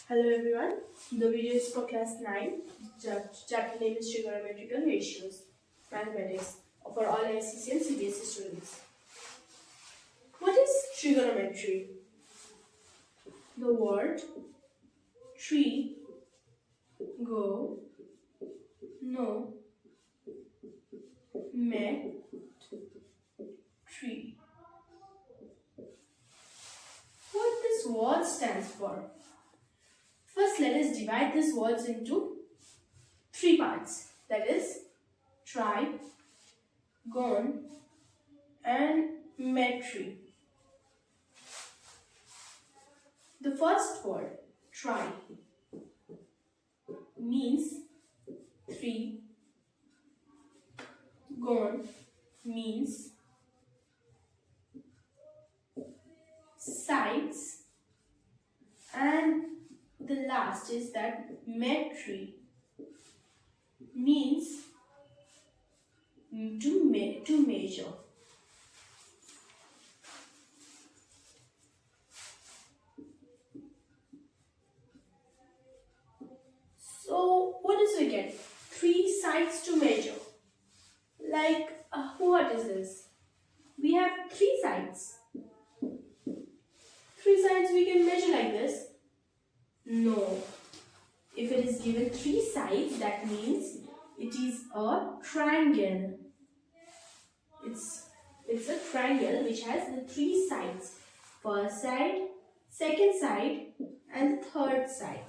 Hello everyone, the video is for class 9, chapter name is Trigonometric Ratios, Mathematics, for all ICSE and CBSE students. What is trigonometry? The word tree, go, no, met, tree. What this word stands for? First, let us divide these words into three parts. That is, tri, gon, and metry. The first word, tri, means 3. Gon means sides, and the last is that metry means to measure. So what does we get? 3 sides to measure. Like what is this? We have 3 sides. 3 sides we can measure like this. No. If it is given 3 sides, that means it is a triangle. It's a triangle which has the 3 sides. First side, second side, and third side.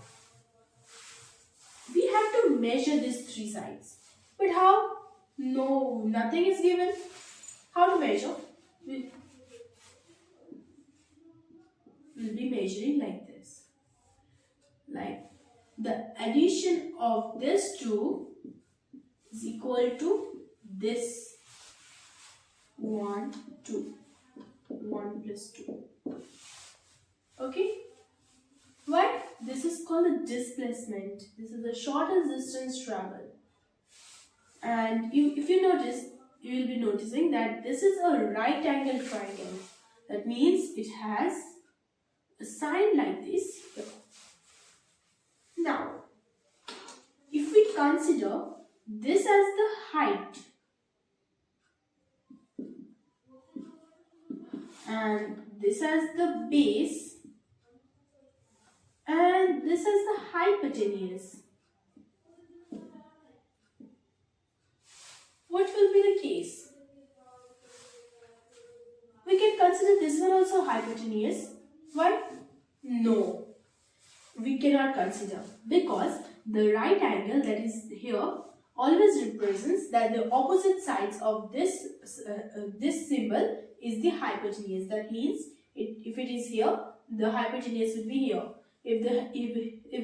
We have to measure these 3 sides. But how? No, nothing is given. How to measure? We'll be measuring like this. Like the addition of this 2 is equal to this 1, 2. 1 plus 2. Okay? Why? This is called a displacement. This is the shortest distance traveled. And if you notice, you will be noticing that this is a right angle triangle. That means it has a sign like this here. Now, if we consider this as the height and this as the base and this is the hypotenuse, what will be the case? We can consider this one also hypotenuse. Why? No, we cannot consider, because the right angle that is here always represents that the opposite sides of this this symbol is the hypotenuse. That means if it is here, the hypotenuse would be here. If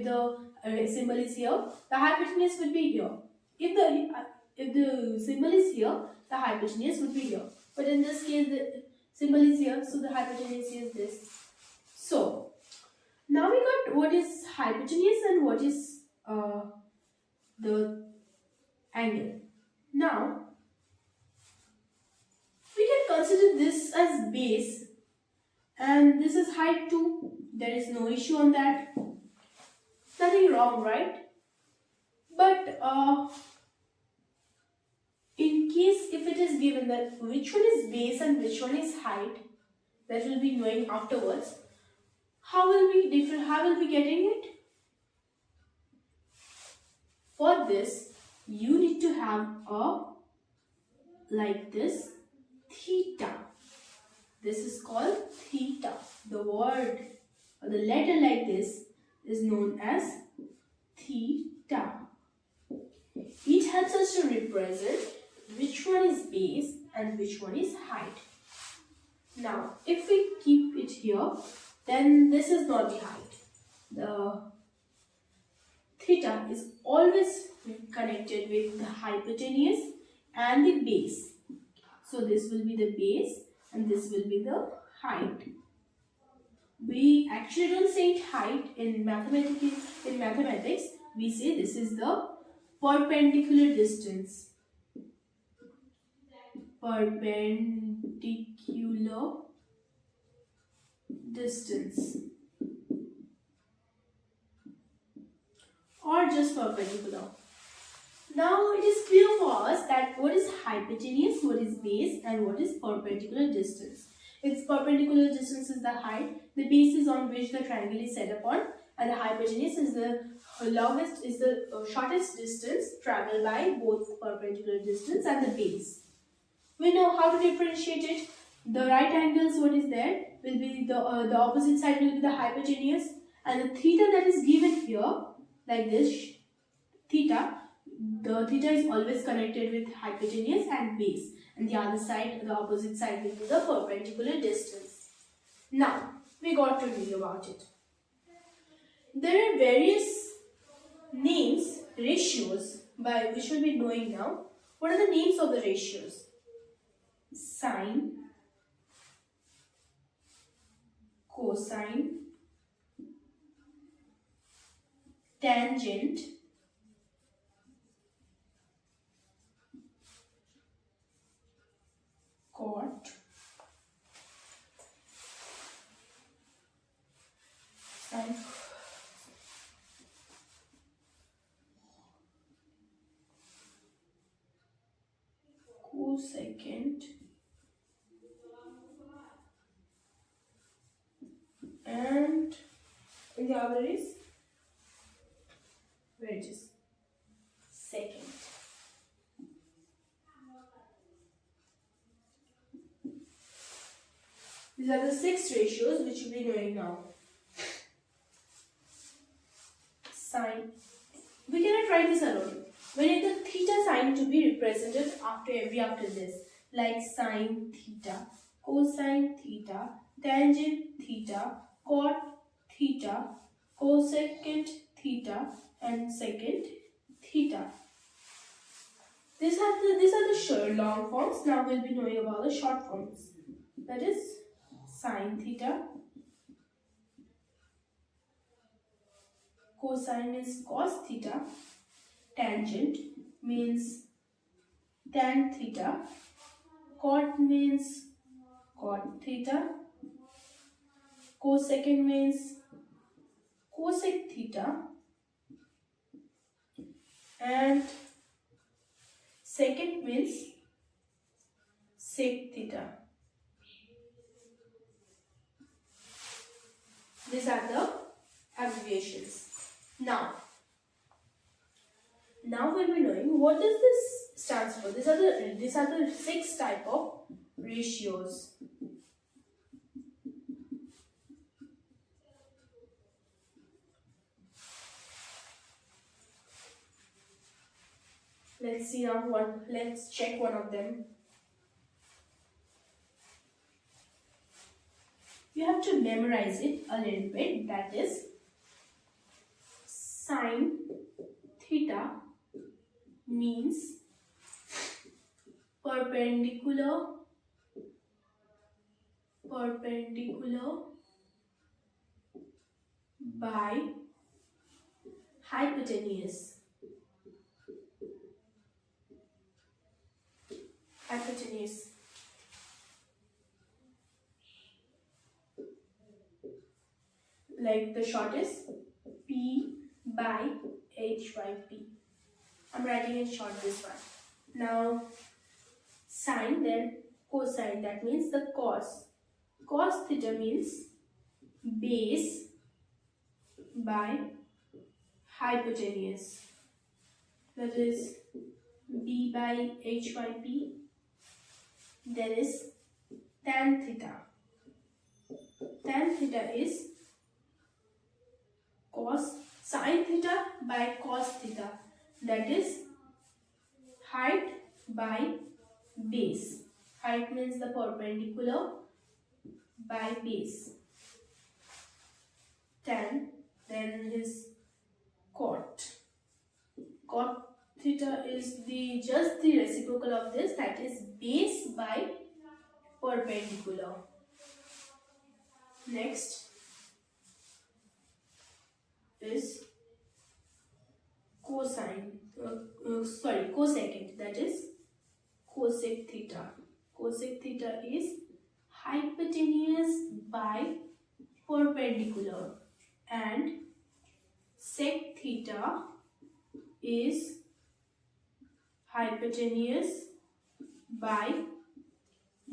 the symbol is here, the hypotenuse would be here. If the symbol is here, the hypotenuse would be here. But in this case, the symbol is here, so the hypotenuse is this. So now we got what is hypotenuse and what is the angle. Now we can consider this as base and this is height 2. There is no issue on that. Nothing wrong, right? But in case if it is given that which one is base and which one is height, that will be knowing afterwards. How will we getting it? For this, you need to have a like this theta. This is called theta. The word or the letter like this is known as theta. It helps us to represent which one is base and which one is height. Now, if we keep it here, then this is not the height. The theta is always connected with the hypotenuse and the base. So this will be the base and this will be the height. We actually don't say height in mathematics. We say this is the perpendicular distance. just perpendicular. Now it is clear for us that what is hypotenuse, what is base, and what is perpendicular distance. Its perpendicular distance is the height, the base is on which the triangle is set upon, and the hypotenuse is the shortest distance travelled by both perpendicular distance and the base. We know how to differentiate it. The right angles, what is there, will be the opposite side will be the hypotenuse, and the theta that is given here, like this, theta, the theta is always connected with hypotenuse and base, and the other side, the opposite side, will be the perpendicular distance. Now, we got to know about it. There are various names, ratios, by which we'll be knowing now. What are the names of the ratios? Sine, cosine, tangent, cot, sine, cosecant, and the other is, where it is, secant. These are the 6 ratios which we'll be knowing now. Sine. We cannot write this alone. We need the theta sign to be represented after this. Like sine theta, cosine theta, tangent theta, cot theta, cosecant theta, and secant theta. These are the short long forms. Now we'll be knowing about the short forms. That is sine theta, cosine means cos theta, tangent means tan theta, cot means cot theta, cosecant means cosec theta, and secant means sec theta. These are the abbreviations. Now we'll be knowing what does this stands for. These are the 6 type of ratios. Let's see now let's check one of them. You have to memorize it a little bit. That is sine theta means perpendicular by hypotenuse. Like the shortest, P by H by P. I'm writing in short this one. Now sine, then cosine, that means the cos. Cos theta means base by hypotenuse. That is B by H by P. There is tan theta. Tan theta is sine theta by cos theta. That is height by base. Height means the perpendicular by base. Tan, then is cot. Cot theta is just the reciprocal of this, that is base by perpendicular. Next is cosecant, that is cosec theta. Cosec theta is hypotenuse by perpendicular, and sec theta is hypotenuse by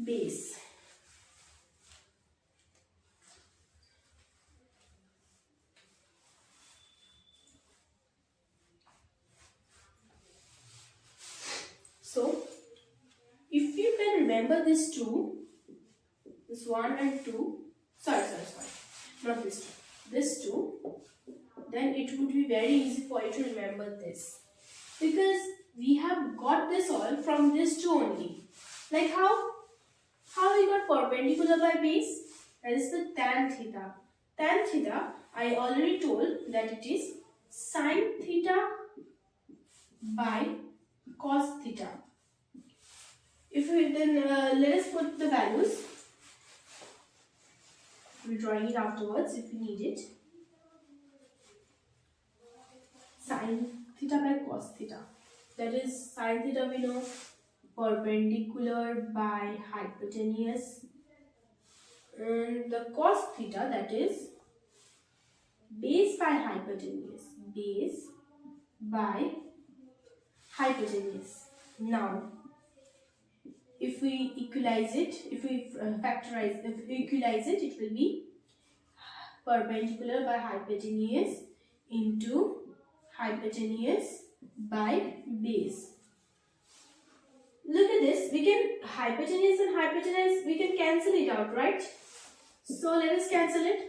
base. So, if you can remember this two, this 1 and 2, sorry, not this 2, this 2, then it would be very easy for you to remember this. Because we have got this all from this 2 only. Like how? How we got perpendicular by base? That is the tan theta. Tan theta, I already told that it is sin theta by cos theta. If we then let us put the values. We're drawing it afterwards if you need it. Sin theta by cos theta. That is sin theta we know perpendicular by hypotenuse. And the cos theta, that is base by hypotenuse. Base by hypotenuse. Now, if we equalize it, if we equalize it, it will be perpendicular by hypotenuse into hypotenuse by base. Look at this, we can hypotenuse and hypotenuse, we can cancel it out, right? So let us cancel it.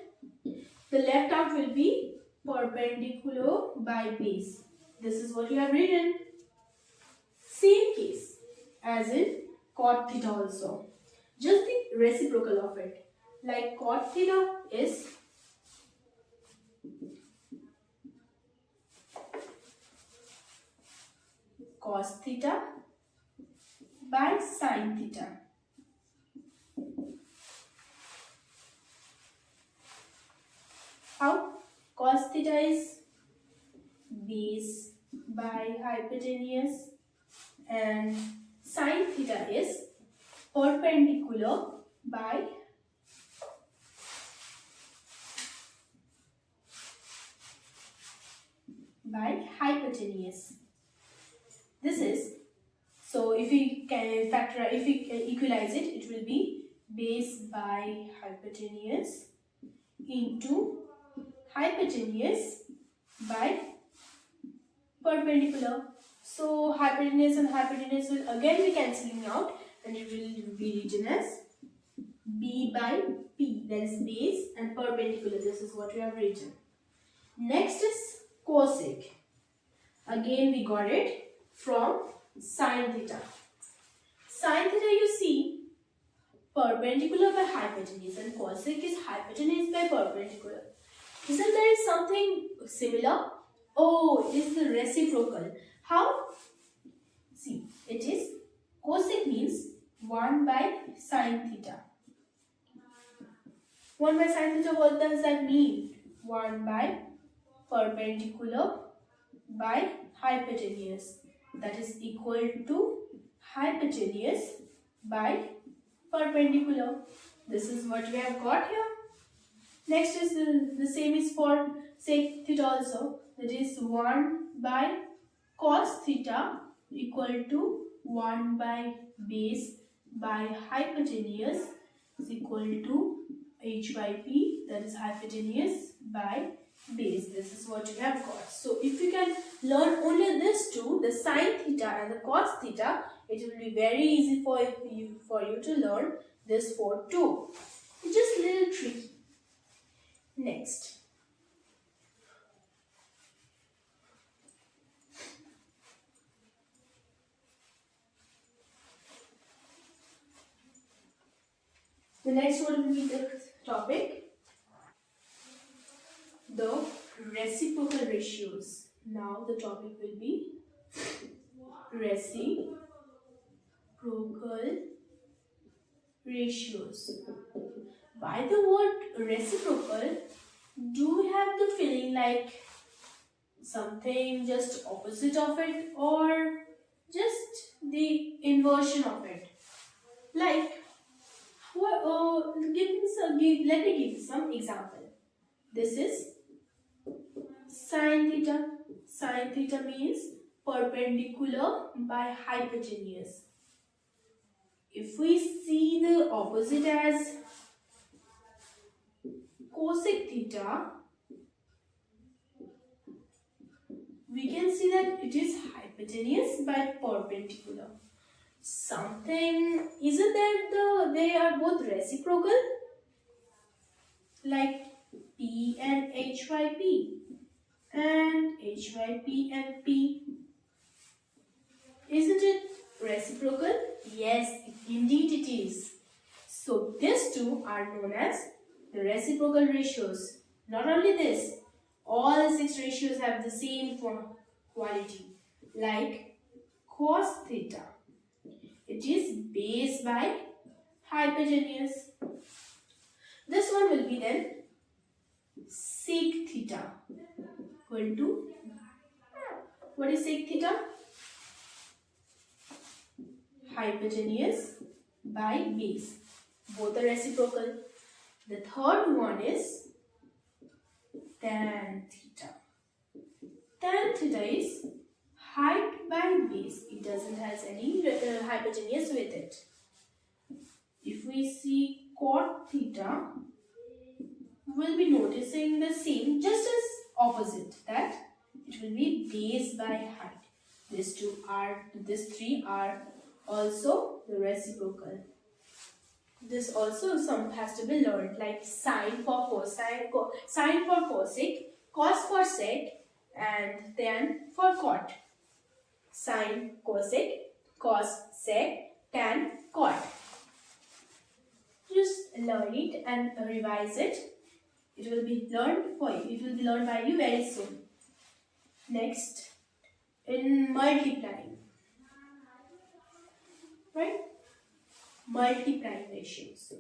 The left out will be perpendicular by base. This is what you have written. Same case as in cot theta also. Just the reciprocal of it. Like cot theta is cos theta by sin theta. How? Cos theta is base by hypotenuse and sin theta is perpendicular by hypotenuse. This is, so if we can equalize it, it will be base by hypotenuse into hypotenuse by perpendicular. So hypotenuse and hypotenuse will again be cancelling out and it will be written as B by P, that is base and perpendicular. This is what we have written. Next is cosec. Again we got it from sin theta. Sin theta you see perpendicular by hypotenuse and cosec is hypotenuse by perpendicular. Isn't there something similar? Oh, it is the reciprocal. How? See, it is cosec means 1 by sin theta. 1 by sin theta, what does that mean? 1 by perpendicular by hypotenuse. That is equal to hypotenuse by perpendicular. This is what we have got here. Next is the same is for sec theta also. That is 1 by cos theta equal to 1 by base by hypotenuse is equal to h by p, that is hypotenuse by base. This is what you have got. So if you can learn only this two, the sin theta and the cos theta, it will be very easy for you to learn this 4 too. It's just a little tricky. Next. The next one will be the topic, the reciprocal ratios. Now the topic will be reciprocal ratios. By the word reciprocal, do you have the feeling like something just opposite of it or just the inversion of it? Like, let me give you some example. This is sin theta. Sine theta means perpendicular by hypotenuse. If we see the opposite as cosec theta, we can see that it is hypotenuse by perpendicular. Something, isn't that they are both reciprocal? Like P and HYP and HYP and P. Isn't it reciprocal? Yes, indeed it is. So these two are known as the reciprocal ratios. Not only this, all the 6 ratios have the same quality. Like cos theta, it is base by hypotenuse. This one will be then sec theta equal to, what is sec theta? Hypotenuse by base. Both are reciprocal. The third one is tan theta. Tan theta is height by base. It doesn't have any hypotenuse with it. If we see cot theta, we'll be noticing the same, just as opposite, that it will be base by height. These three are also the reciprocal. This also some has to be learned, like sine for cosine, sine for cosec, cos for sec, and tan for cot. Sine, cosec, cos, sec, tan, cot. Just learn it and revise it. It will be learned for you. It will be learned by you very soon. Next, in multiplying, right? Multiplying ratios.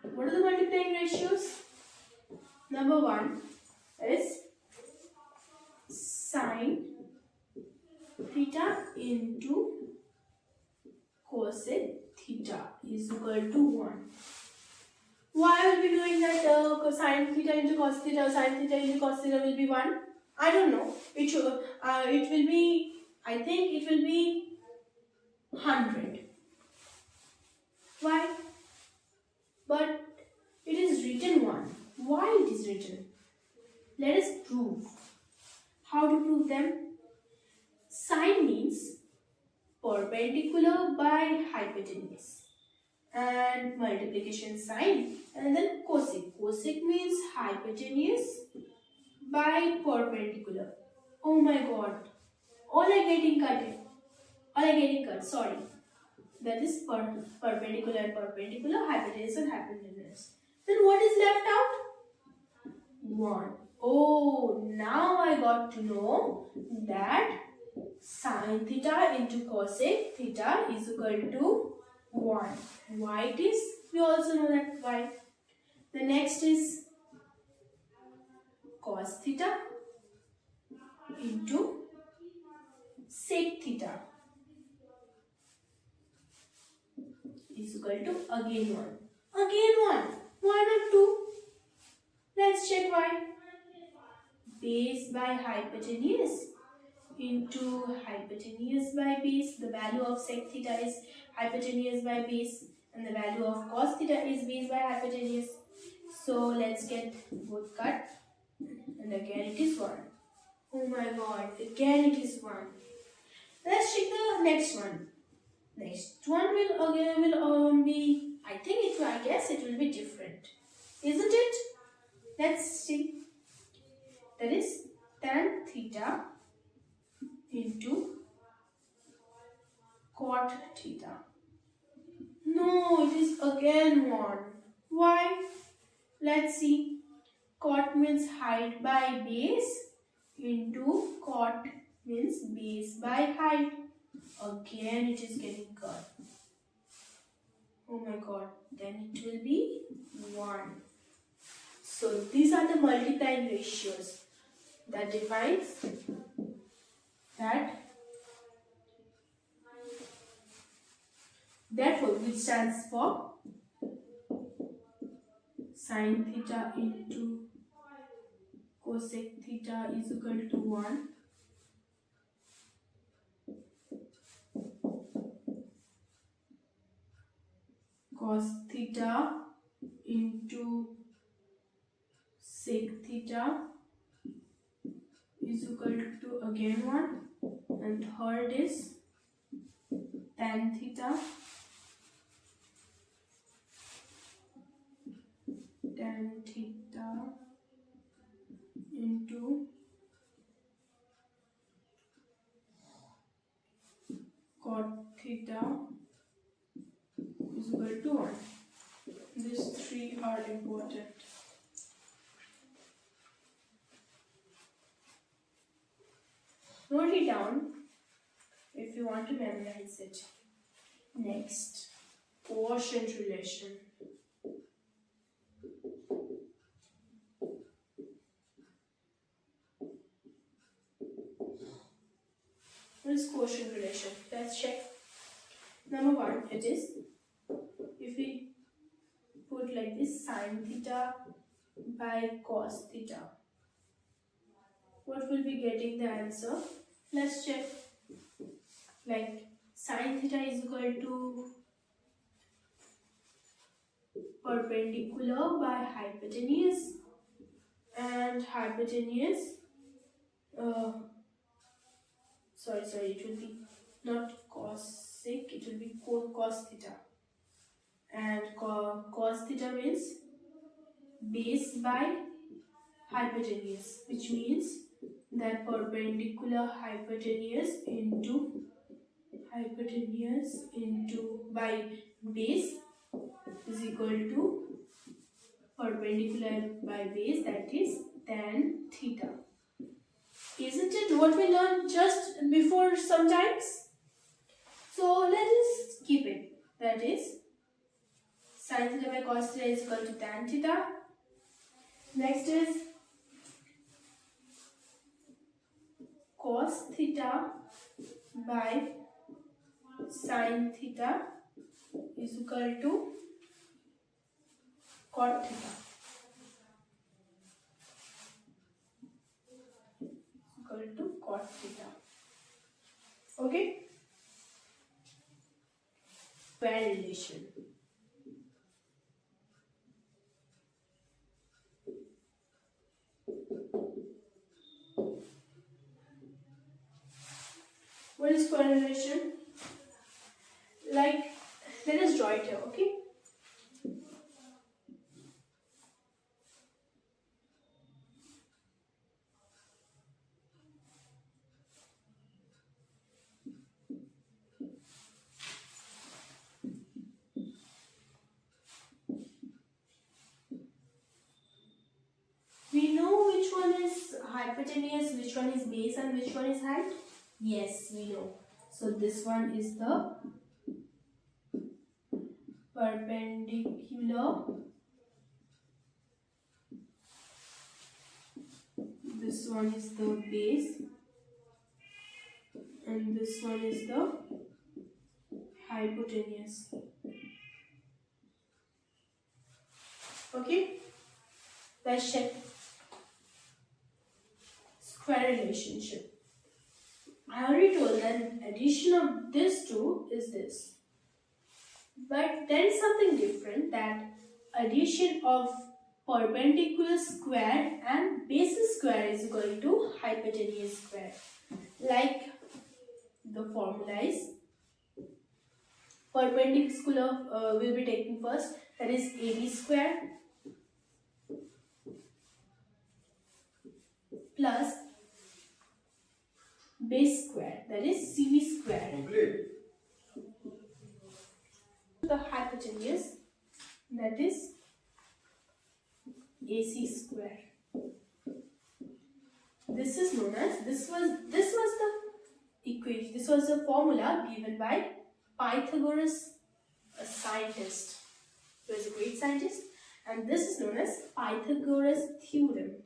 What are the multiplying ratios? Number 1 is sine theta into cosec theta is equal to 1. Why will be doing that? Sine theta into cos theta, sine theta into cos theta will be 1. I don't know. It will be, I think it will be 100. Why? But it is written 1. Why it is written? Let us prove. How to prove them? Sine means perpendicular by hypotenuse, and multiplication sign, and then cosec. Cosec means hypotenuse by perpendicular. Oh my god, all are getting cut. Sorry, that is perpendicular and perpendicular, hypotenuse and hypotenuse. Then what is left out? 1. Oh, now I got to know that sine theta into cosec theta is equal to 1. Why it is? We also know that why. The next is cos theta into sec theta is equal to again 1. Again 1. Why not 2? Let's check why. Base by hypotenuse into hypotenuse by base. The value of sec theta is hypotenuse by base, and the value of cos theta is base by hypotenuse. So let's get both cut, and again it is 1. Oh my god, again it is 1. Let's check the next one. Next one will again be, I guess it will be different, isn't it? Let's see. That is tan theta into cot theta. No, it is again 1. Why? Let's see. Cot means height by base into cot means base by height. Again it is getting cut. Oh my god, then it will be 1. So these are the multiplying ratios that defines that. Therefore, which stands for Sin theta into cosec theta is equal to 1. Cos theta into sec theta is equal to again 1, and third is tan theta into cot theta is equal to 1. These three are important. Note it down if you want to memorize it. Next, quotient relation. What is quotient relation? Let's check. Number 1, it is, if we put like this, sin theta by cos theta, what will be getting the answer? Let's check. Like sin theta is equal to perpendicular by hypotenuse, and hypotenuse it will be not cosec, it will be cos theta, and cos theta means base by hypotenuse, which means that perpendicular hypotenuse into by base is equal to perpendicular by base, that is tan theta. Isn't it what we learned just before sometimes? So let us keep it. That is sin theta by cos theta is equal to tan theta. Next is cos theta by sin theta is equal to cot theta. Equal to cot theta. Okay? Square relation. What is square relation? Like, let us draw it here, okay? We know which one is hypotenuse, which one is base, and which one is height. Yes, we know. So this one is the perpendicular, this one is the base, and this one is the hypotenuse. Okay, let's check square relationship. I already told that addition of this two is this, but there is something different, that addition of perpendicular square and basis square is equal to hypotenuse square. Like the formula is, perpendicular will be taken first, that is AB square plus base square, that is CB square. Complete. The hypotenuse, that is AC square. This is known as, this was the equation, this was the formula given by Pythagoras, a scientist. He was a great scientist, and this is known as Pythagoras theorem.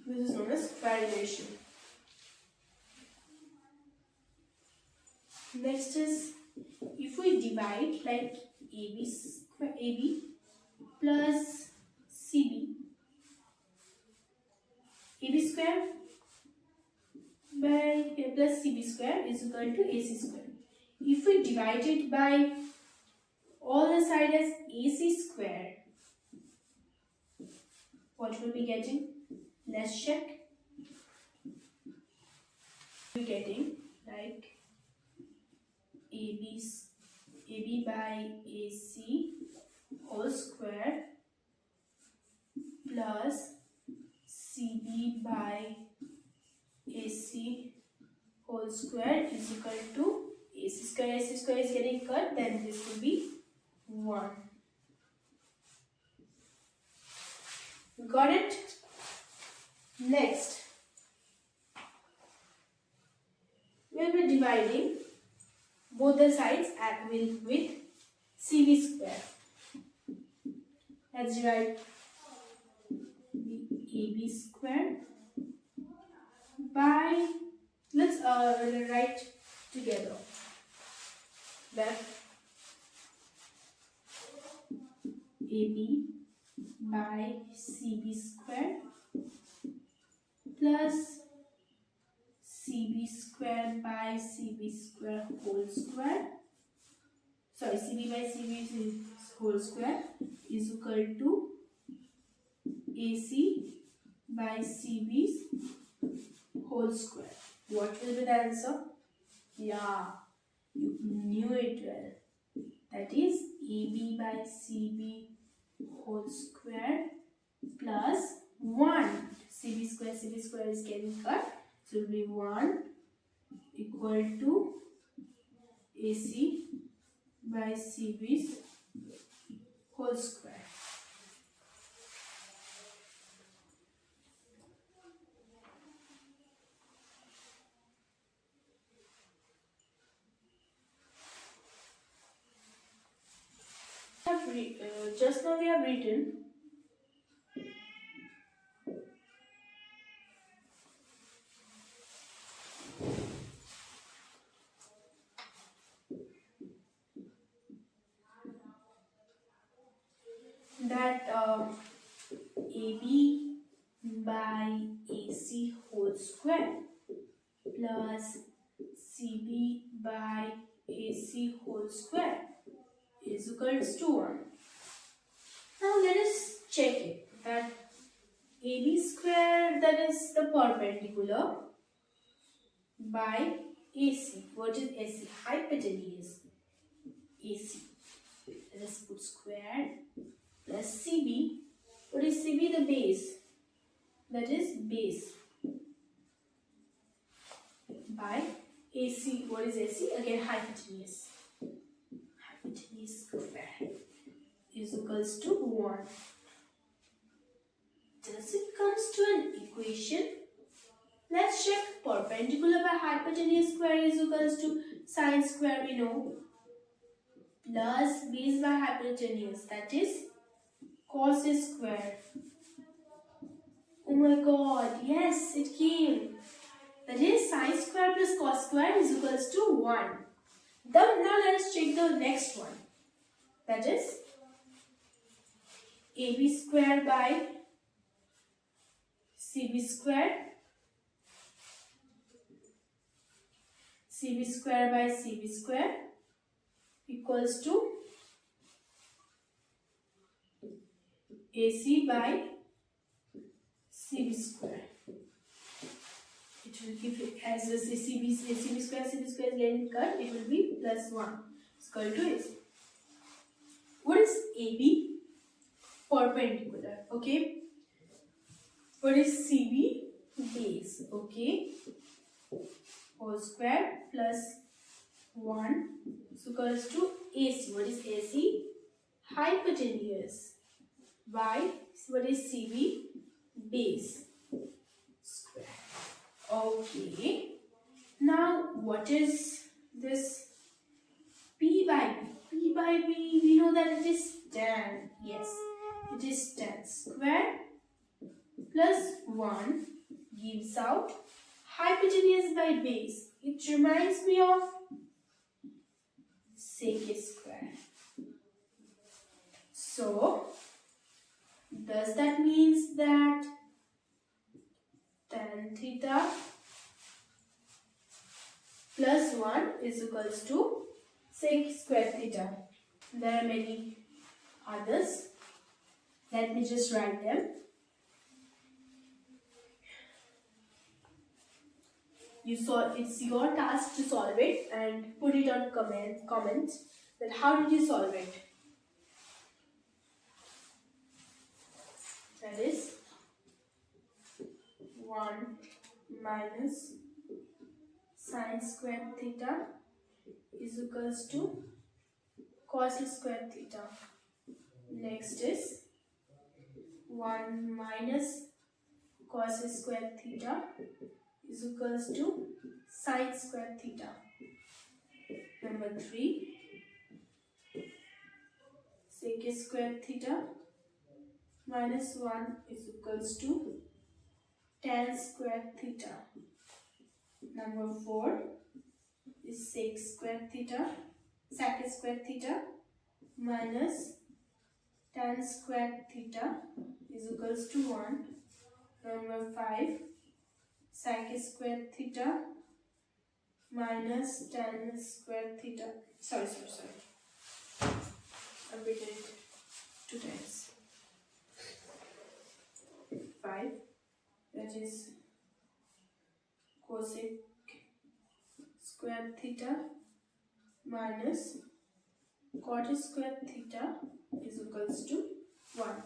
This is known as square relation. Next is, if we divide like AB plus CB, AB square by plus CB square is equal to AC square. If we divide it by all the side as AC square, what will be getting? Let's check. We're getting like AB by AC whole square plus CB by AC whole square is equal to AC square. AC square is getting cut, then this will be 1. Got it? Next, we'll be dividing both the sides with CB square. Let's divide AB square by, let's write together that AB by CB square plus CB square by CB square whole square, sorry, CB by CB whole square is equal to AC by CB's whole square. What will be the answer? Yeah, you knew it well. That is AB by CB whole square plus 1. CB square is getting cut. So it will be 1 equal to AC by CB's whole square. Just now we have written that AB by AC whole square plus CB by AC whole square is equals to 1. Now let us check it, that AB square, that is the perpendicular, by AC. What is AC? Hypotenuse. AC. Let us put square plus CB. What is CB? The base. That is base. By AC. What is AC? Again hypotenuse. Hypotenuse square is equals to 1. Does it comes to an equation? Let's check. Perpendicular by hypotenuse square is equals to sine square, we know, plus base by hypotenuse, that is cos square. Oh my god, yes, it came. That is sine square plus cos square is equals to 1. Now let us check the next one. That is AB square by CB square. CB square by CB square equals to AC by CB square. It will give it as a CB square is getting cut, it will be plus 1 is equal to AC. What is AB? Perpendicular. Okay. What is CB? Base. Okay. Whole square plus 1 is equals to AC. What is AC? Hypotenuse by what is CB? Base square. Okay. Now what is this P by B? P by B, we know that it is tan. Yes, it is tan square plus 1 gives out hypotenuse by base. It reminds me of sec square. So, does that means that tan theta plus 1 is equals to sec square theta? There are many others. Let me just write them. It's your task to solve it and put it on comment that how did you solve it. That is 1 minus sine square theta is equals to cos square theta. Next is 1 minus cos square theta is equals to sine square theta. Number 3, sec square theta minus 1 is equals to tan square theta. Number 4 is sec square theta minus tan square theta is equals to 1. Number 5, sec square theta minus tan square theta. Sorry. I repeated it 2 times. 5, that is cosec square theta minus cot square theta is equals to 1.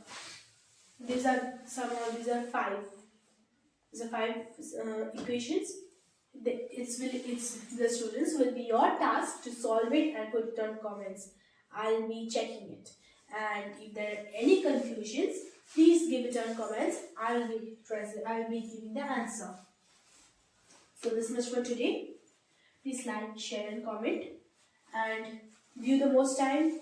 These are 5. These are 5 equations. The students will be your task to solve it and put it on comments. I'll be checking it. And if there are any confusions, please give it on comments. I will be giving the answer. So this much for today. Please like, share and comment. And view the most time